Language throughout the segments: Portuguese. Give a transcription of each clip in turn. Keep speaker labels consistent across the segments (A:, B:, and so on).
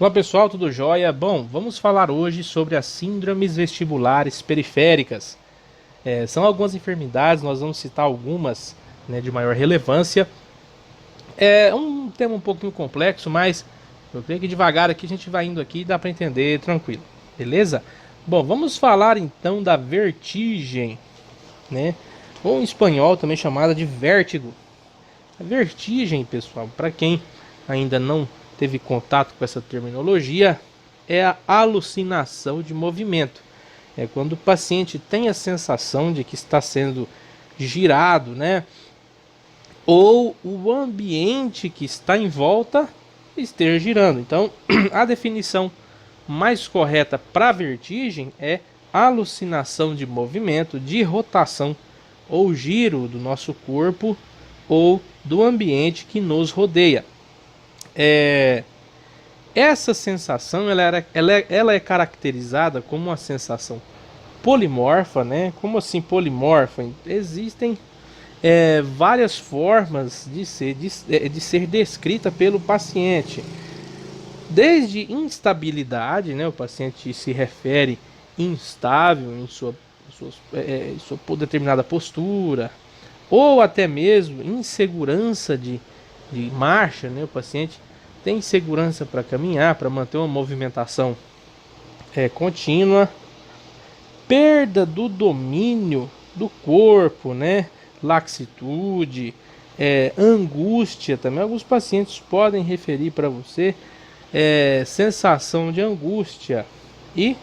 A: Olá pessoal, tudo jóia? Bom, vamos falar hoje sobre as síndromes vestibulares periféricas. São algumas enfermidades, nós vamos citar algumas, né, de maior relevância. É um tema um pouquinho complexo, mas eu creio que devagar aqui a gente vai indo aqui e dá para entender tranquilo, beleza? Bom, vamos falar então da vertigem, né? Ou em espanhol também chamada de vértigo. A vertigem, pessoal, para quem ainda não teve contato com essa terminologia, é a alucinação de movimento. É quando o paciente tem a sensação de que está sendo girado, né? Ou o ambiente que está em volta esteja girando. Então, a definição mais correta para vertigem é alucinação de movimento, de rotação ou giro do nosso corpo ou do ambiente que nos rodeia. Essa sensação ela é caracterizada como uma sensação polimorfa, né? Como assim polimorfa? Existem várias formas de ser descrita pelo paciente. Desde instabilidade, né? O paciente se refere instável em sua determinada postura, ou até mesmo insegurança de marcha, né? O paciente tem insegurança para caminhar, para manter uma movimentação contínua, perda do domínio do corpo, né? Laxitude, angústia também. Alguns pacientes podem referir para você sensação de angústia. E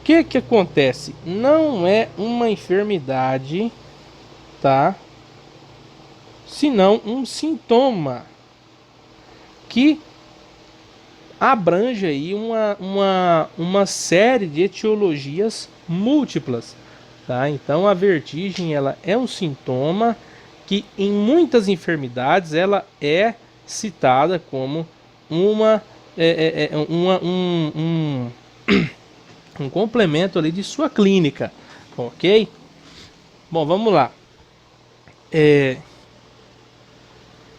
A: o que acontece? Não é uma enfermidade, tá? Senão um sintoma que abrange aí uma série de etiologias múltiplas, tá? Então a vertigem ela é um sintoma que em muitas enfermidades ela é citada como um complemento ali de sua clínica, ok? Bom, vamos lá.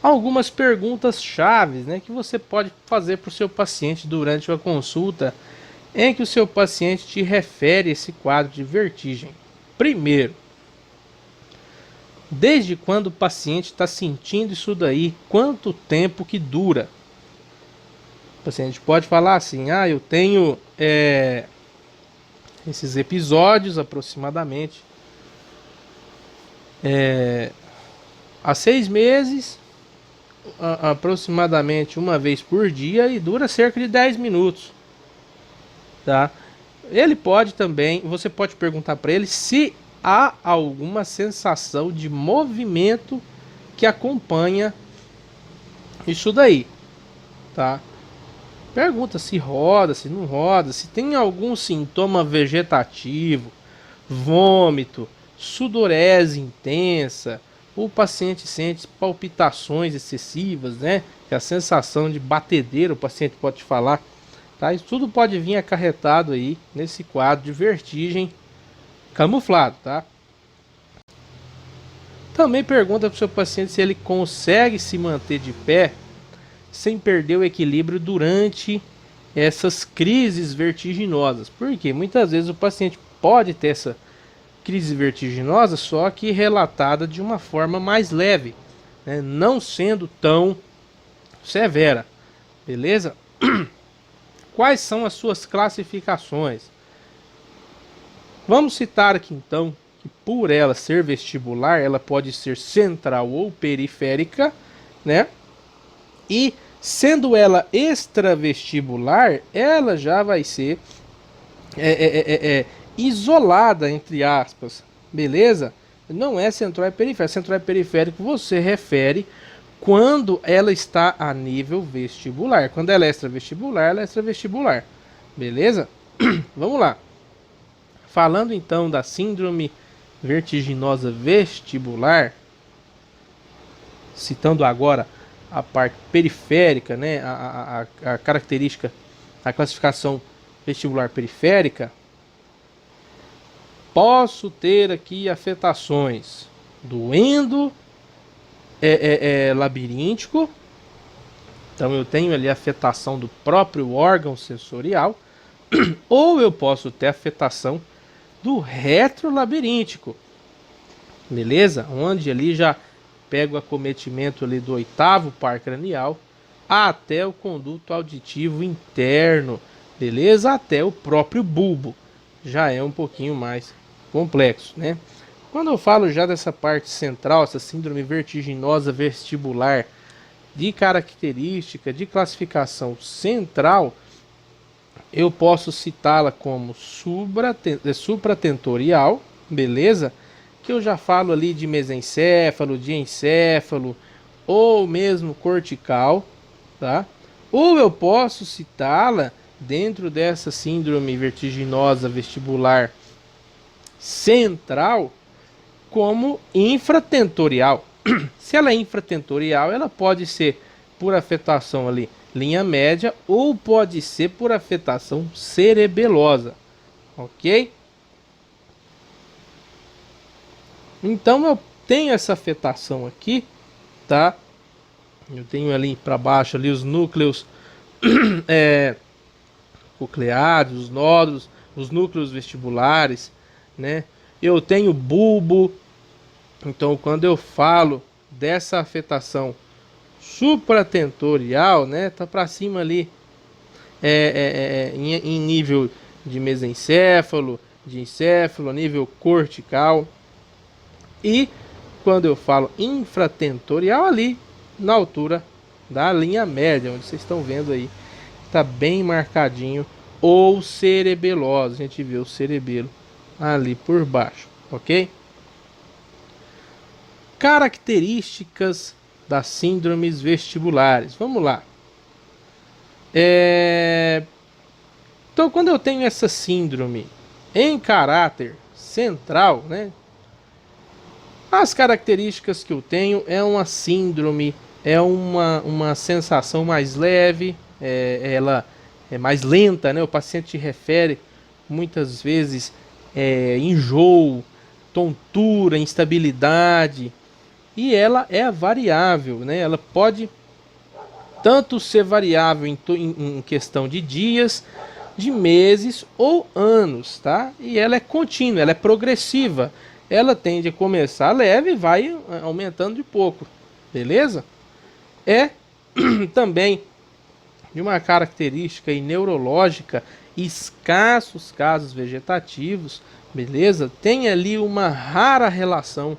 A: Algumas perguntas chaves, né, que você pode fazer para o seu paciente durante uma consulta em que o seu paciente te refere esse quadro de vertigem. Primeiro, desde quando o paciente está sentindo isso daí? Quanto tempo que dura? O paciente pode falar assim: eu tenho esses episódios aproximadamente há 6 meses, aproximadamente uma vez por dia, e dura cerca de 10 minutos, tá? Ele pode também, você pode perguntar para ele se há alguma sensação de movimento que acompanha isso daí, tá? Pergunta se roda, se não roda, se tem algum sintoma vegetativo, vômito, sudorese intensa. O paciente sente palpitações excessivas, né? Que a sensação de batedeira, o paciente pode te falar, tá? Isso tudo pode vir acarretado aí nesse quadro de vertigem camuflado, tá? Também pergunta para o seu paciente se ele consegue se manter de pé sem perder o equilíbrio durante essas crises vertiginosas. Porque muitas vezes o paciente pode ter essa crise vertiginosa, só que relatada de uma forma mais leve, né? Não sendo tão severa, beleza? Quais são as suas classificações? Vamos citar aqui então que, por ela ser vestibular, ela pode ser central ou periférica, né? E sendo ela extravestibular, ela já vai ser isolada, entre aspas, beleza? Não é central e periférico. Central e periférico você refere quando ela está a nível vestibular. Quando ela é extravestibular, ela é extravestibular, beleza? Vamos lá. Falando então da síndrome vertiginosa vestibular, citando agora a parte periférica, né? A característica, a classificação vestibular periférica. Posso ter aqui afetações do endo labiríntico, Então eu tenho ali afetação do próprio órgão sensorial, ou eu posso ter afetação do retrolabiríntico, beleza? Onde ali já pega o acometimento ali do oitavo par cranial até o conduto auditivo interno, beleza? Até o próprio bulbo. Já é um pouquinho mais complexo, né? Quando eu falo já dessa parte central, essa síndrome vertiginosa vestibular, de característica, de classificação central, eu posso citá-la como supratentorial, beleza? Que eu já falo ali de mesencéfalo, de encéfalo, ou mesmo cortical, tá? Ou eu posso citá-la dentro dessa síndrome vertiginosa vestibular central como infratentorial. Se ela é infratentorial, ela pode ser por afetação ali linha média ou pode ser por afetação cerebelosa, ok? Então eu tenho essa afetação aqui, tá? Eu tenho ali para baixo ali os núcleos cocleares, os nódulos, os núcleos vestibulares, né? Eu tenho bulbo. Então quando eu falo dessa afetação supratentorial, né, tá para cima ali em nível de mesencéfalo, de encéfalo, a nível cortical. E quando eu falo infratentorial, ali na altura da linha média, onde vocês estão vendo aí, tá bem marcadinho, ou cerebelosa, a gente vê o cerebelo ali por baixo, ok? Características das síndromes vestibulares. Vamos lá. Então, quando eu tenho essa síndrome em caráter central, né? As características que eu tenho é uma síndrome, é uma sensação mais leve, ela é mais lenta, né? O paciente refere muitas vezes enjoo, tontura, instabilidade. E ela é variável, né? Ela pode tanto ser variável em questão de dias, de meses ou anos, tá? E ela é contínua, ela é progressiva. Ela tende a começar leve e vai aumentando de pouco, beleza? É também de uma característica neurológica, escassos casos vegetativos, beleza? Tem ali uma rara relação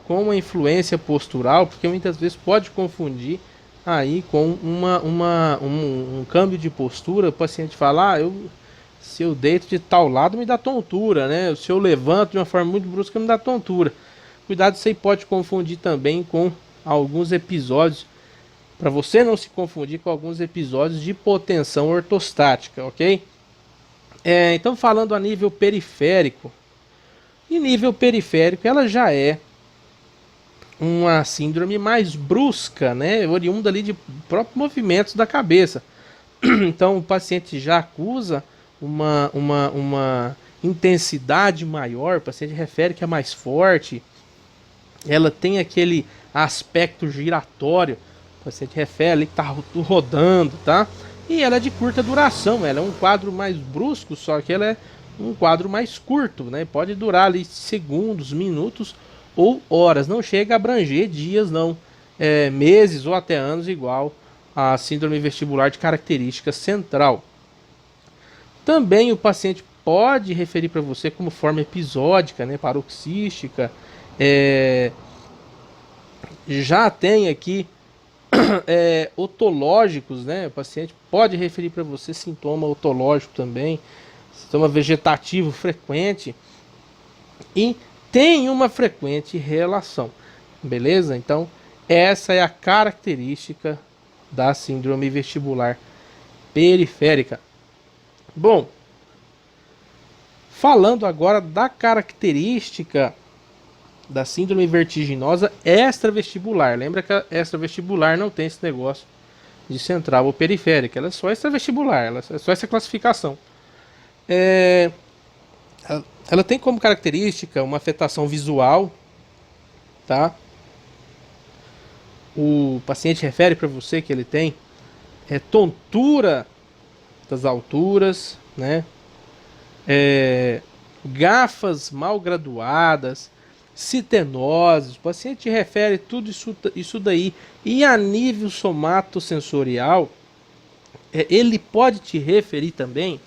A: com a influência postural, porque muitas vezes pode confundir aí com um câmbio de postura. O paciente fala, se eu deito de tal lado me dá tontura, né? Se eu levanto de uma forma muito brusca me dá tontura. Cuidado, isso aí pode confundir também com alguns episódios, para você não se confundir com alguns episódios de hipotensão ortostática, ok? Então falando a nível periférico, em nível periférico ela já é uma síndrome mais brusca, né, oriunda ali de próprios movimentos da cabeça. Então o paciente já acusa uma intensidade maior, o paciente refere que é mais forte, ela tem aquele aspecto giratório, o paciente refere ali que está rodando, tá? E ela é de curta duração, ela é um quadro mais brusco, só que ela é um quadro mais curto, né? Pode durar ali segundos, minutos ou horas, não chega a abranger dias, não, meses ou até anos, igual a síndrome vestibular de característica central. Também o paciente pode referir para você como forma episódica, né, paroxística. Já tem aqui otológicos, né? O paciente pode referir para você sintoma otológico também, sintoma vegetativo frequente, e tem uma frequente relação, beleza? Então essa é a característica da síndrome vestibular periférica. Bom, falando agora da característica da síndrome vertiginosa extravestibular. Lembra que a extravestibular não tem esse negócio de central ou periférica, ela é só extravestibular, ela é só essa classificação. Ela tem como característica uma afetação visual, tá? O paciente refere para você que ele tem tontura das alturas, né? Gafas mal graduadas, citenoses. O paciente refere tudo isso daí. E a nível somatosensorial, ele pode te referir também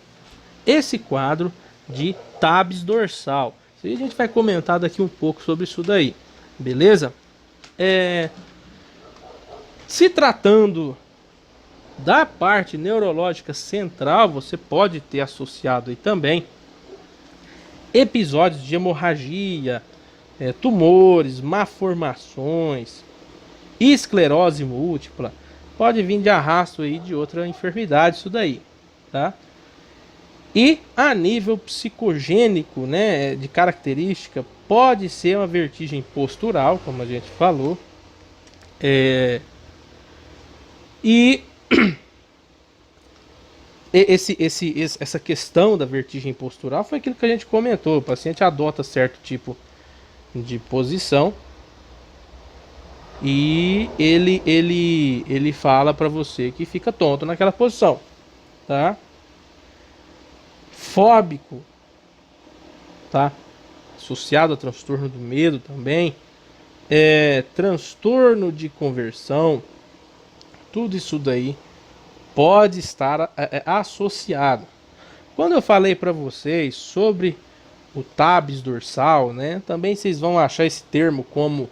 A: esse quadro de tabes dorsal. Isso aí a gente vai comentar daqui um pouco sobre isso daí, beleza? Se tratando da parte neurológica central, você pode ter associado aí também episódios de hemorragia, tumores, malformações, esclerose múltipla. Pode vir de arrasto aí de outra enfermidade isso daí, tá? E a nível psicogênico, né, de característica, pode ser uma vertigem postural, como a gente falou. E essa questão da vertigem postural foi aquilo que a gente comentou. O paciente adota certo tipo de posição e ele fala para você que fica tonto naquela posição, tá? Fóbico, tá? Associado a transtorno do medo também, transtorno de conversão, tudo isso daí pode estar associado. Quando eu falei para vocês sobre o tabes dorsal, né? Também vocês vão achar esse termo como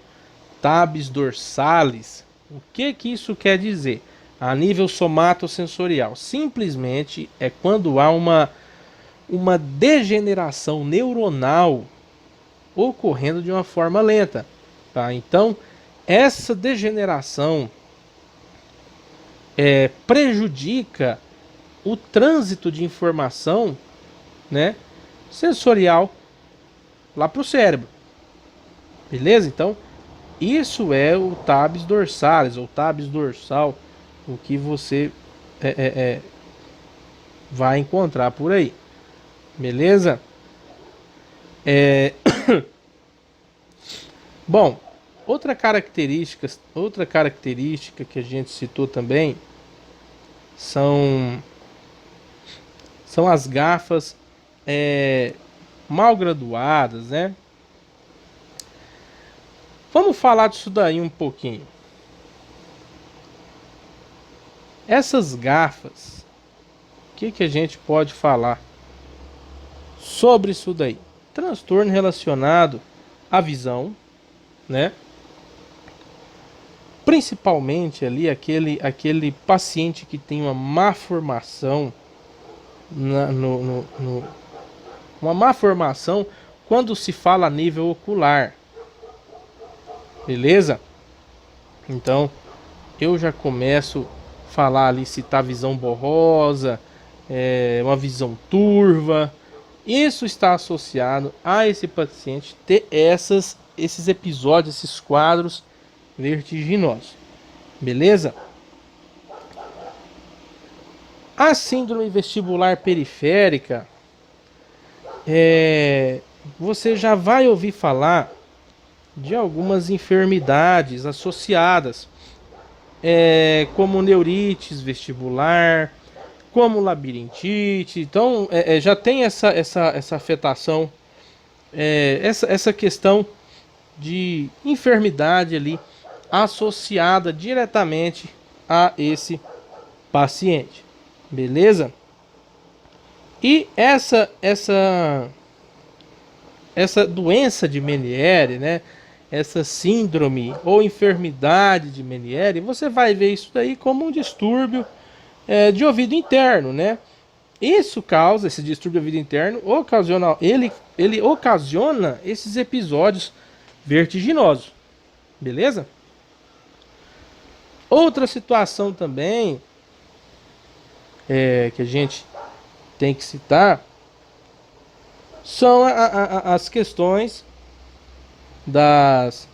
A: tabes dorsalis. O que isso quer dizer? A nível somatosensorial, simplesmente é quando há uma degeneração neuronal ocorrendo de uma forma lenta, tá? Então, essa degeneração prejudica o trânsito de informação, né, sensorial lá para o cérebro, beleza? Então, isso é o tabes dorsalis ou tabes dorsal, o que você vai encontrar por aí, beleza? Bom, outra característica que a gente citou também são as gafas mal graduadas, né? Vamos falar disso daí um pouquinho. Essas gafas, o que a gente pode falar sobre isso daí? Transtorno relacionado à visão, né? Principalmente ali aquele paciente que tem uma má formação uma má formação quando se fala a nível ocular, beleza? Então eu já começo a falar ali se tá visão borrosa, uma visão turva. Isso está associado a esse paciente ter esses episódios, esses quadros vertiginosos, beleza? A síndrome vestibular periférica, você já vai ouvir falar de algumas enfermidades associadas, como neurites vestibular, como labirintite. Então, já tem essa afetação, essa questão de enfermidade ali associada diretamente a esse paciente, beleza? E essa doença de Meniere, né? Essa síndrome ou enfermidade de Meniere, você vai ver isso daí como um distúrbio de ouvido interno, né? Isso causa, esse distúrbio de ouvido interno, ele ocasiona esses episódios vertiginosos, beleza? Outra situação também que a gente tem que citar são as questões das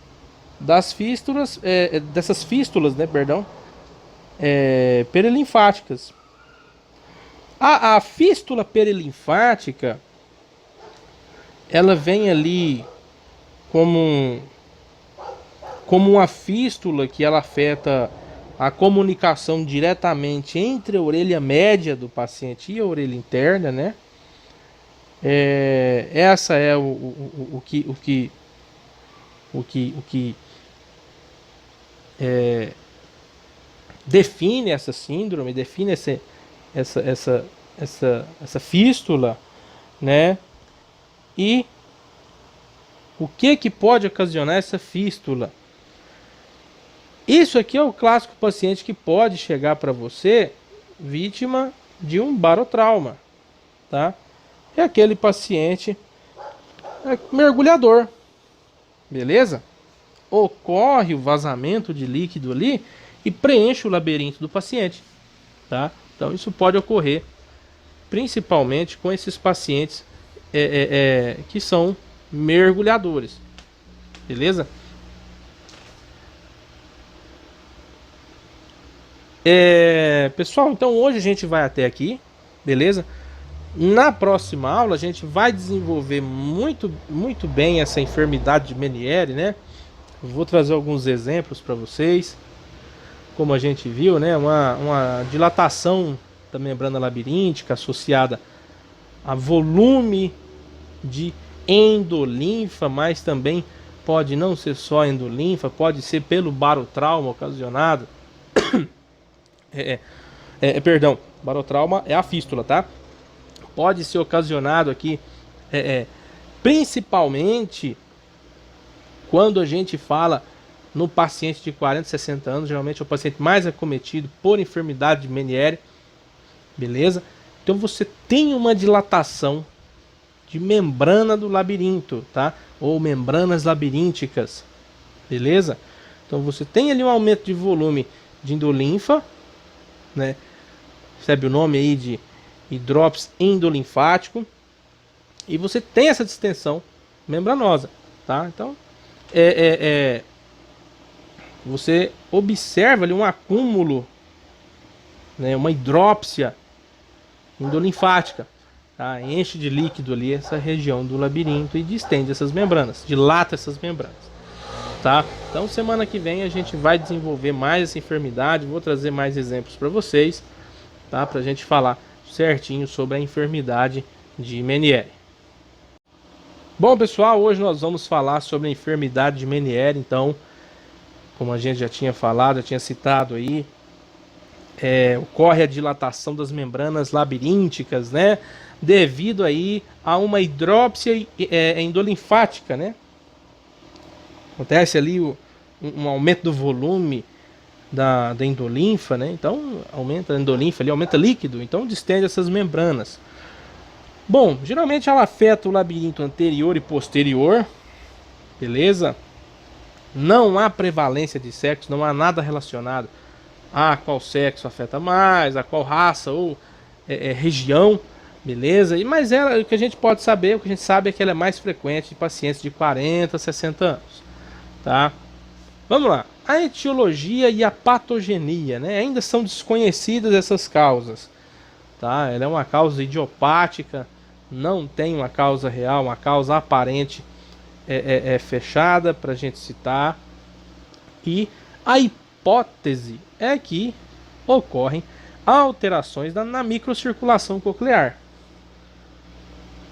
A: fístulas, dessas fístulas, né, perdão, perilinfáticas. A fístula perilinfática, ela vem ali como uma fístula que ela afeta a comunicação diretamente entre a orelha média do paciente e a orelha interna, né? Essa é o que define essa síndrome, define essa fístula, né? E o que pode ocasionar essa fístula? Isso aqui é o clássico paciente que pode chegar para você vítima de um barotrauma, tá? É aquele paciente mergulhador, beleza? Ocorre o vazamento de líquido ali e preenche o labirinto do paciente, tá? Então isso pode ocorrer principalmente com esses pacientes que são mergulhadores, beleza? Pessoal, então hoje a gente vai até aqui, beleza? Na próxima aula a gente vai desenvolver muito bem essa enfermidade de Meniere, né? Vou trazer alguns exemplos para vocês. Como a gente viu, né? Uma dilatação da membrana labiríntica associada a volume de endolinfa, mas também pode não ser só endolinfa, pode ser pelo barotrauma ocasionado. Perdão, barotrauma é a fístula, tá? Pode ser ocasionado aqui, principalmente quando a gente fala no paciente de 40, 60 anos, geralmente é o paciente mais acometido por enfermidade de Meniere, beleza? Então você tem uma dilatação de membrana do labirinto, tá? Ou membranas labirínticas, beleza? Então você tem ali um aumento de volume de endolinfa, né? Recebe o nome aí de hidrópsis endolinfático, e você tem essa distensão membranosa, tá? Então você observa ali um acúmulo, né? Uma hidrópsia endolinfática, tá? Enche de líquido ali essa região do labirinto e distende essas membranas, dilata essas membranas, tá? Então semana que vem a gente vai desenvolver mais essa enfermidade, vou trazer mais exemplos para vocês, tá? Pra gente falar certinho sobre a enfermidade de Meniere. Bom, pessoal, hoje nós vamos falar sobre a enfermidade de Meniere. Então, como a gente já tinha falado, já tinha citado aí, ocorre a dilatação das membranas labirínticas, né? Devido aí a uma hidrópsia endolinfática, né? Acontece ali um aumento do volume da endolinfa, né? Então aumenta a endolinfa ali, aumenta líquido, então distende essas membranas. Bom, geralmente ela afeta o labirinto anterior e posterior, beleza? Não há prevalência de sexo, não há nada relacionado a qual sexo afeta mais, a qual raça ou região, beleza? Mas o que a gente pode saber, o que a gente sabe é que ela é mais frequente em pacientes de 40, 60 anos, tá? Vamos lá. A etiologia e a patogenia, né? Ainda são desconhecidas essas causas, tá? Ela é uma causa idiopática, não tem uma causa real, uma causa aparente fechada para a gente citar. E a hipótese é que ocorrem alterações na microcirculação coclear.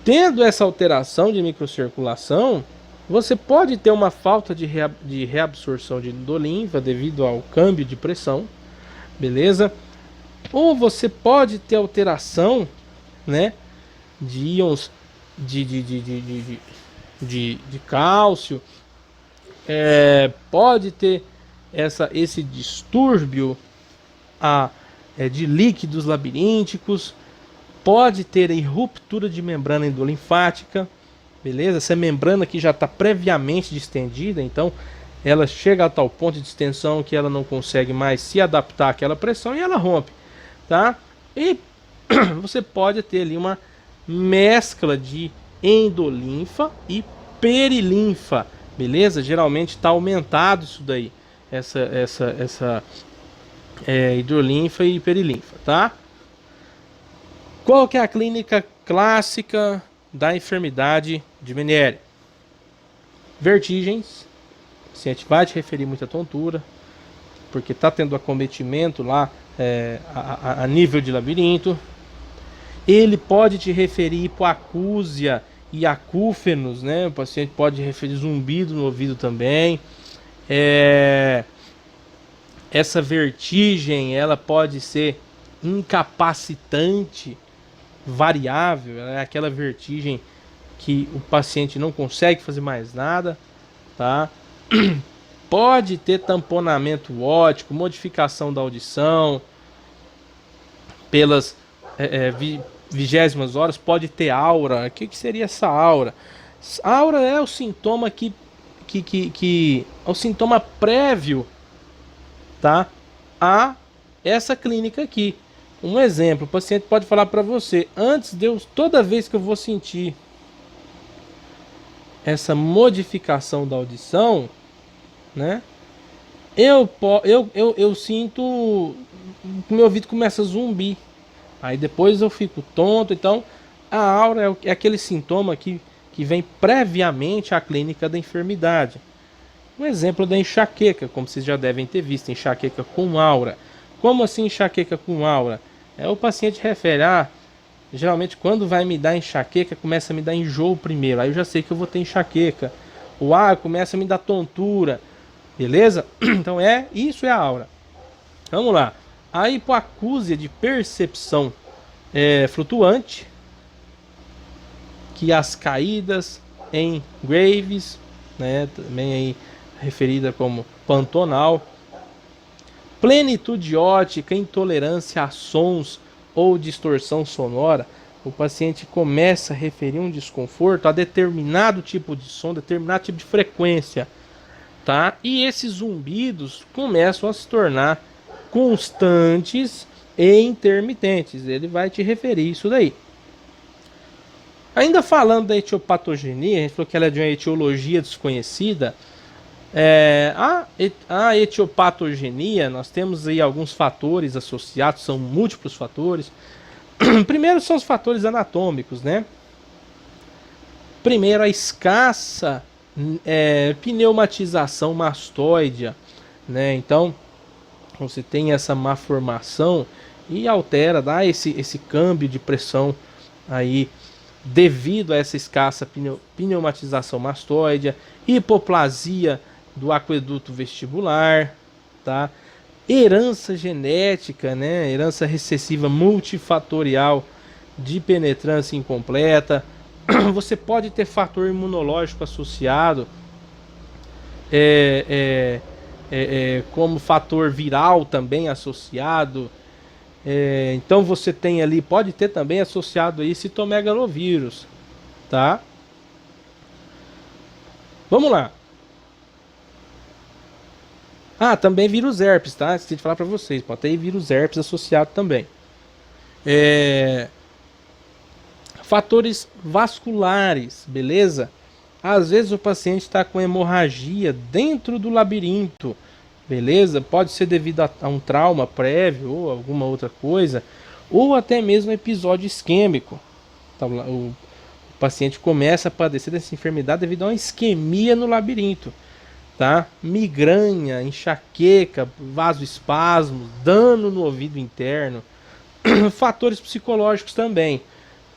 A: Tendo essa alteração de microcirculação, você pode ter uma falta de reabsorção de endolinfa devido ao câmbio de pressão, beleza? Ou você pode ter alteração, né, de íons de cálcio, pode ter esse distúrbio de líquidos labirínticos, pode ter aí ruptura de membrana endolinfática, beleza? Essa membrana aqui já está previamente distendida, então ela chega a tal ponto de distensão que ela não consegue mais se adaptar àquela pressão e ela rompe, tá? E você pode ter ali uma mescla de endolinfa e perilinfa, beleza? Geralmente está aumentado isso daí, essa hidrolinfa e perilinfa, tá? Qual que é a clínica clássica da enfermidade de Meniere? Vertigens, o paciente vai te referir muita tontura, porque está tendo acometimento lá a nível de labirinto. Ele pode te referir hipoacúsia e acúfenos, né? O paciente pode referir zumbido no ouvido também. Essa vertigem, ela pode ser incapacitante, variável, é aquela vertigem que o paciente não consegue fazer mais nada, tá? Pode ter tamponamento óptico, modificação da audição pelas 20º horas, pode ter aura. O que seria essa aura? Aura é o sintoma é o sintoma prévio, tá, a essa clínica aqui. Um exemplo, o paciente pode falar para você: antes de eu, toda vez que eu vou sentir essa modificação da audição, né, eu sinto que meu ouvido começa a zumbir, aí depois eu fico tonto. Então a aura é aquele sintoma que vem previamente à clínica da enfermidade. Um exemplo da enxaqueca, como vocês já devem ter visto, enxaqueca com aura. Como assim enxaqueca com aura? O paciente refere: geralmente quando vai me dar enxaqueca, começa a me dar enjoo primeiro, aí eu já sei que eu vou ter enxaqueca. Começa a me dar tontura, beleza? Então isso é a aura. Vamos lá. A hipoacúsia de percepção flutuante, que as caídas em Graves, né, também aí referida como pantonal. Plenitude ótica, intolerância a sons ou distorção sonora. O paciente começa a referir um desconforto a determinado tipo de som, determinado tipo de frequência, tá? E esses zumbidos começam a se tornar constantes e intermitentes. Ele vai te referir isso daí. Ainda falando da etiopatogenia, a gente falou que ela é de uma etiologia desconhecida. A etiopatogenia, nós temos aí alguns fatores associados, são múltiplos fatores. Primeiro são os fatores anatômicos, né? Primeiro, a escassa pneumatização mastoidea, né? Então você tem essa má formação e altera, dá esse câmbio de pressão aí devido a essa escassa pneumatização mastoidea. Hipoplasia do aqueduto vestibular, tá? Herança genética, né? Herança recessiva multifatorial de penetrância incompleta. Você pode ter fator imunológico associado, como fator viral também associado. Então você tem ali, pode ter também associado aí citomegalovírus, tá? Vamos lá. Também vírus herpes, tá? Esqueci de falar para vocês, pode ter vírus herpes associado também. Fatores vasculares, beleza? Às vezes o paciente está com hemorragia dentro do labirinto, beleza? Pode ser devido a um trauma prévio ou alguma outra coisa, ou até mesmo episódio isquêmico. O paciente começa a padecer dessa enfermidade devido a uma isquemia no labirinto, tá? Migrânia, enxaqueca, vasoespasmos, dano no ouvido interno. Fatores psicológicos também,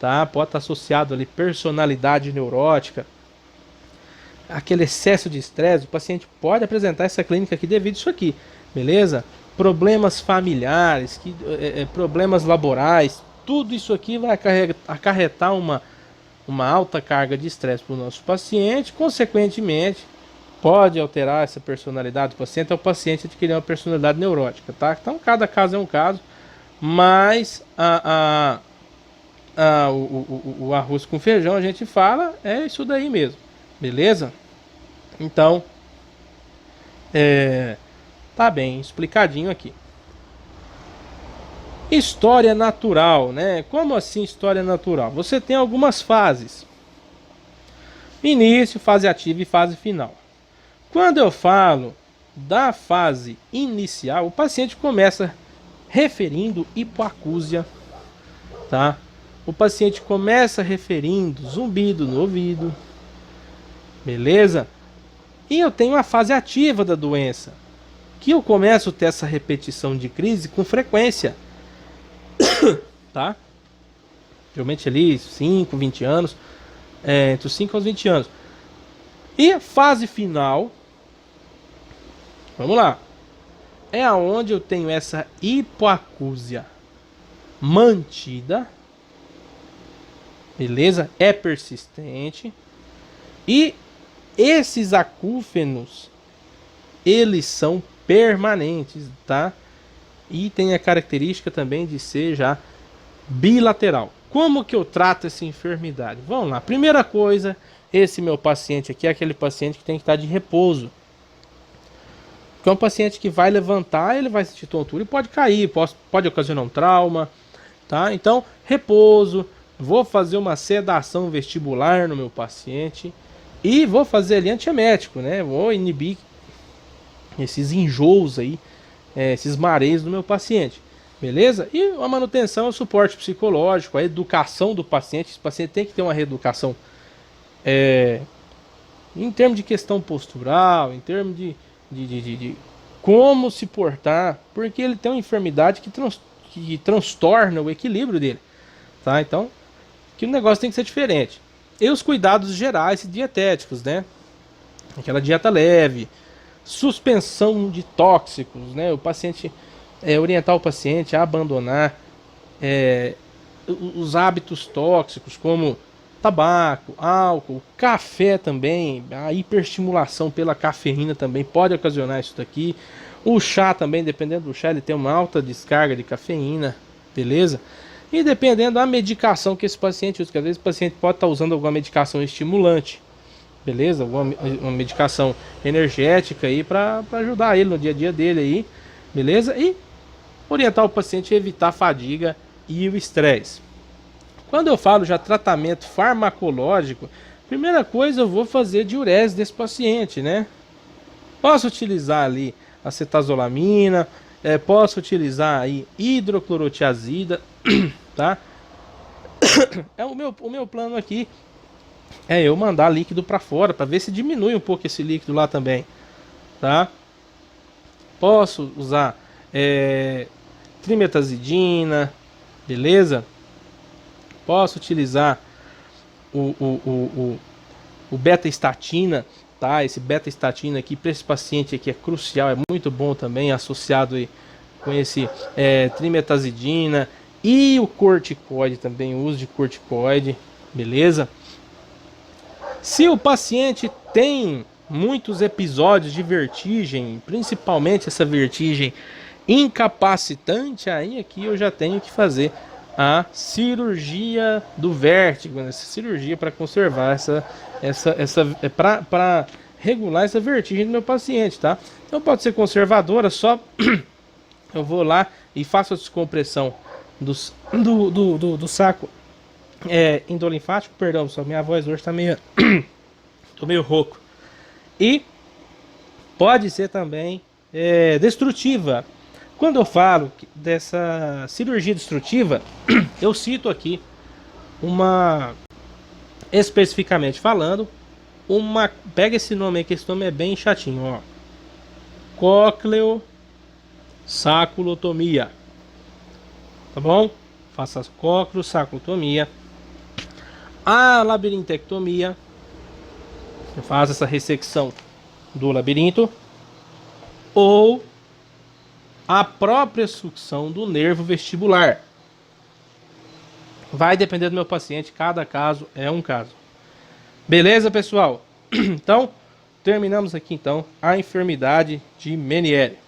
A: tá? Pode estar associado ali personalidade neurótica, aquele excesso de estresse. O paciente pode apresentar essa clínica aqui devido a isso aqui, beleza? Problemas familiares, problemas laborais, tudo isso aqui vai acarretar uma alta carga de estresse para o nosso paciente. Consequentemente, pode alterar essa personalidade do paciente, o paciente adquirir uma personalidade neurótica, tá? Então cada caso é um caso, mas o arroz com feijão, a gente fala, é isso daí mesmo, beleza? Então tá bem explicadinho aqui. História natural, né? Como assim história natural? Você tem algumas fases: início, fase ativa e fase final. Quando eu falo da fase inicial, o paciente começa referindo hipoacúsia, tá? O paciente começa referindo zumbido no ouvido, beleza? E eu tenho a fase ativa da doença, que eu começo a ter essa repetição de crise com frequência, tá? Geralmente ali 5, 20 anos, entre os 5 aos 20 anos. E a fase final, vamos lá, é aonde eu tenho essa hipoacúsia mantida, beleza? É persistente. E esses acúfenos, eles são permanentes, tá? E tem a característica também de ser já bilateral. Como que eu trato essa enfermidade? Vamos lá. Primeira coisa, esse meu paciente aqui é aquele paciente que tem que estar de repouso. Porque é um paciente que vai levantar, ele vai sentir tontura e pode cair, pode ocasionar um trauma, tá? Então, repouso, vou fazer uma sedação vestibular no meu paciente e vou fazer ali antiemético, né? Vou inibir esses enjoos aí, esses mareios do meu paciente. Beleza? E a manutenção, o suporte psicológico, a educação do paciente. Esse paciente tem que ter uma reeducação em termos de questão postural, em termos de como se portar, porque ele tem uma enfermidade que transtorna o equilíbrio dele. Tá? Então, que o negócio tem que ser diferente. E os cuidados gerais e dietéticos, né? Aquela dieta leve, suspensão de tóxicos, né? O paciente... orientar o paciente a abandonar os hábitos tóxicos, como tabaco, álcool, café também. A hiperestimulação pela cafeína também pode ocasionar isso daqui. O chá também, dependendo do chá, ele tem uma alta descarga de cafeína, beleza? E dependendo da medicação que esse paciente usa, porque às vezes o paciente pode estar usando alguma medicação estimulante, beleza? Uma medicação energética aí para ajudar ele no dia a dia dele aí, beleza? E orientar o paciente a evitar a fadiga e o estresse. Quando eu falo já tratamento farmacológico, primeira coisa eu vou fazer diurese desse paciente, né? Posso utilizar ali acetazolamina, posso utilizar aí hidroclorotiazida, tá? O meu plano aqui é eu mandar líquido para fora para ver se diminui um pouco esse líquido lá também, tá? Posso usar trimetazidina, beleza? Posso utilizar o beta-estatina, tá? Esse beta-estatina aqui para esse paciente aqui é crucial, é muito bom também, associado aí com esse trimetazidina e o corticoide também, o uso de corticoide, beleza? Se o paciente tem muitos episódios de vertigem, principalmente essa vertigem incapacitante, aí aqui eu já tenho que fazer a cirurgia do vértigo, essa cirurgia para conservar para regular essa vertigem do meu paciente, tá? Então pode ser conservadora, só eu vou lá e faço a descompressão do saco endolinfático, perdão, só minha voz hoje tá meio tô meio rouco. E pode ser também destrutiva. Quando eu falo dessa cirurgia destrutiva, eu cito aqui especificamente falando, pega esse nome aí, que esse nome é bem chatinho, ó. Cocleossaculotomia. Tá bom? Faça a cocleossaculotomia. A labirintectomia. Eu faço essa ressecção do labirinto. Ou a própria sucção do nervo vestibular. Vai depender do meu paciente, cada caso é um caso. Beleza, pessoal? Então, terminamos aqui então a enfermidade de Meniere.